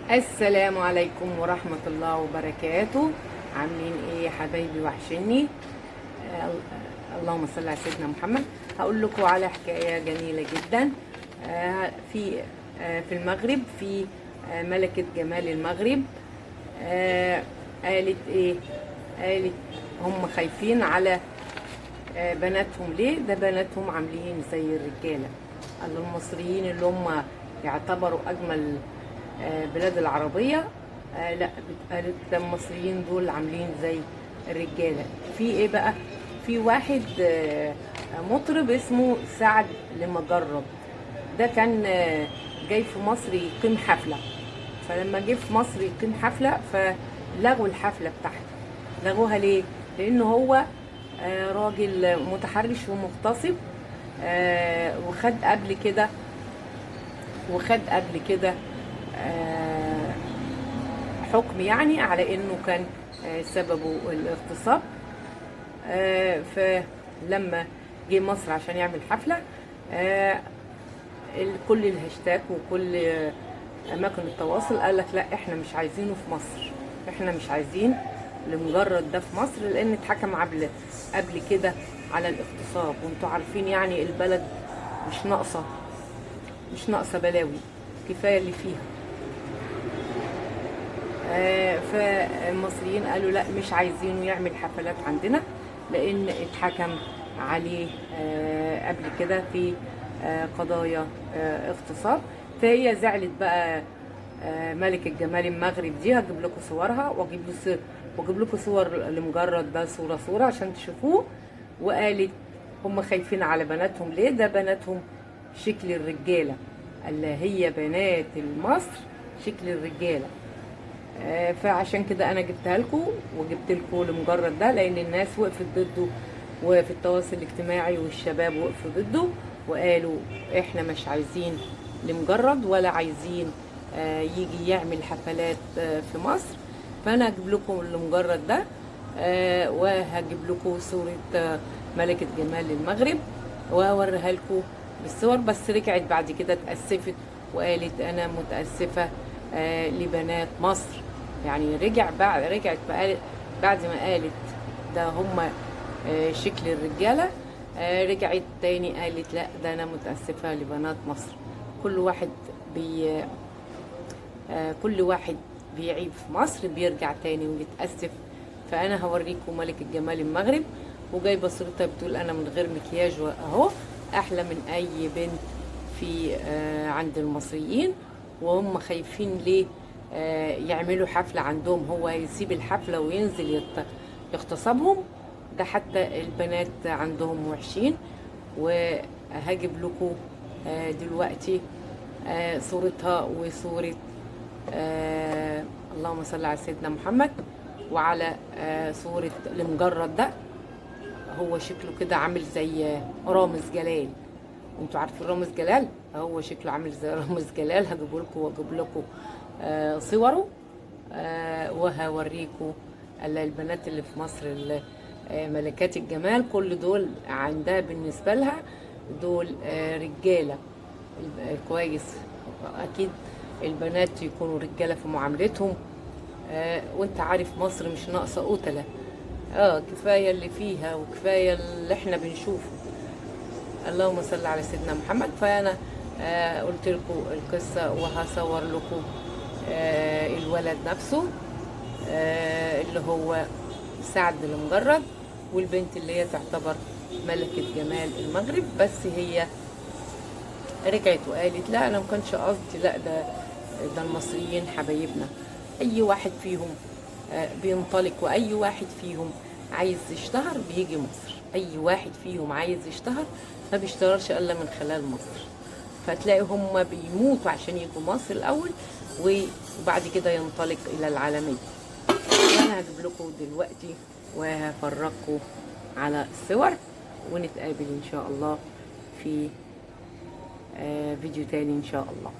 السلام عليكم ورحمة الله وبركاته. عاملين ايه يا حبايبي؟ وحشني. اللهم صل على سيدنا محمد. هقول لكم على حكاية جميلة جدا. في المغرب، في ملكة جمال المغرب. قالت ايه؟ قالت هم خايفين على بناتهم. ليه؟ ده بناتهم عاملين زي الرجالة. قالوا المصريين اللي هم يعتبروا اجمل بلاد العربية، لا، قالت المصريين دول عاملين زي الرجالة. في ايه بقى؟ في واحد مطرب اسمه سعد المجرد. ده كان جاي في مصر يقيم حفلة. فلما جه في مصر يقيم حفلة فلغوا الحفلة بتاعته. لغوها ليه؟ لانه هو راجل متحرش ومغتصب، وخد قبل كده حكم يعني على انه كان سببه الاغتصاب. فلما جه مصر عشان يعمل حفلة، كل الهاشتاج وكل اماكن التواصل قال لك لا، احنا مش عايزينه في مصر، احنا مش عايزين لمجرد ده في مصر، لان اتحكم قبل كده على الاغتصاب. وانتوا عارفين يعني البلد مش ناقصه بلاوي، كفايه اللي فيها. فالمصريين قالوا لا، مش عايزينه يعمل حفلات عندنا، لان اتحكم عليه قبل كده في قضايا اغتصاب. فهي زعلت بقى. ملكة جمال المغرب دي هجيب لكم صورها، واجيب لكم صور لمجرد ده، صورة عشان تشوفوه. وقالت هم خايفين على بناتهم. ليه؟ ده بناتهم شكل الرجالة، اللي هي بنات مصر شكل الرجالة. فعشان كده انا جبتها لكم وجبت لكم لمجرد ده، لان الناس وقفت ضده، وفي التواصل الاجتماعي والشباب وقفوا ضده وقالوا احنا مش عايزين لمجرد، ولا عايزين يجي يعمل حفلات في مصر. فانا هجيب لكم لمجرد ده، وهجيب لكم صورة ملكة جمال المغرب وهوريها لكم بالصور. بس رجعت بعد كده اتأسفت وقالت انا متأسفة لبنات مصر. يعني رجعت بعد ما قالت ده هم شكل الرجالة، رجعت تاني قالت لا، ده انا متأسفة لبنات مصر. كل واحد بيعيب في مصر بيرجع تاني ويتأسف. فانا هوريكم ملكة جمال المغرب، وجايبه صورتها بتقول انا من غير مكياج اهو احلى من اي بنت في عند المصريين. وهم خايفين ليه يعملوا حفلة عندهم؟ هو هيسيب الحفلة وينزل يغتصبهم؟ ده حتى البنات عندهم وحشين. وهجيب لكم دلوقتي صورتها وصورة اللهم صل على سيدنا محمد، وعلى صورة لمجرد ده. هو شكله كده عامل زي رامز جلال. انتوا عارفين رامز جلال؟ هو شكله عامل زي رامز جلال. هجيب لكم صوره، وهوريكم البنات اللي في مصر، ملكات الجمال. كل دول عندها بالنسبه لها دول رجاله كويس. اكيد البنات يكونوا رجاله في معاملتهم. وانت عارف مصر مش ناقصه قتله. كفايه اللي فيها وكفايه اللي احنا بنشوفه. اللهم صل على سيدنا محمد. فانا قلت لكم القصه، وهصور لكم الولد نفسه اللي هو سعد المجرد، والبنت اللي هي تعتبر ملكة جمال المغرب. بس هي رجعت وقالت لا، انا ما كانش قصدي، لا، ده المصريين حبايبنا. اي واحد فيهم بينطلق، واي واحد فيهم عايز يشتهر بيجي مصر. اي واحد فيهم عايز يشتهر ما بيشتهرش الا من خلال مصر. فتلاقي هم بيموتوا عشان يجوا مصر الاول، وبعد كده ينطلق الى العالمية. وانا هجيب لكم دلوقتي وهفرجكم على الصور، ونتقابل ان شاء الله في فيديو تاني ان شاء الله.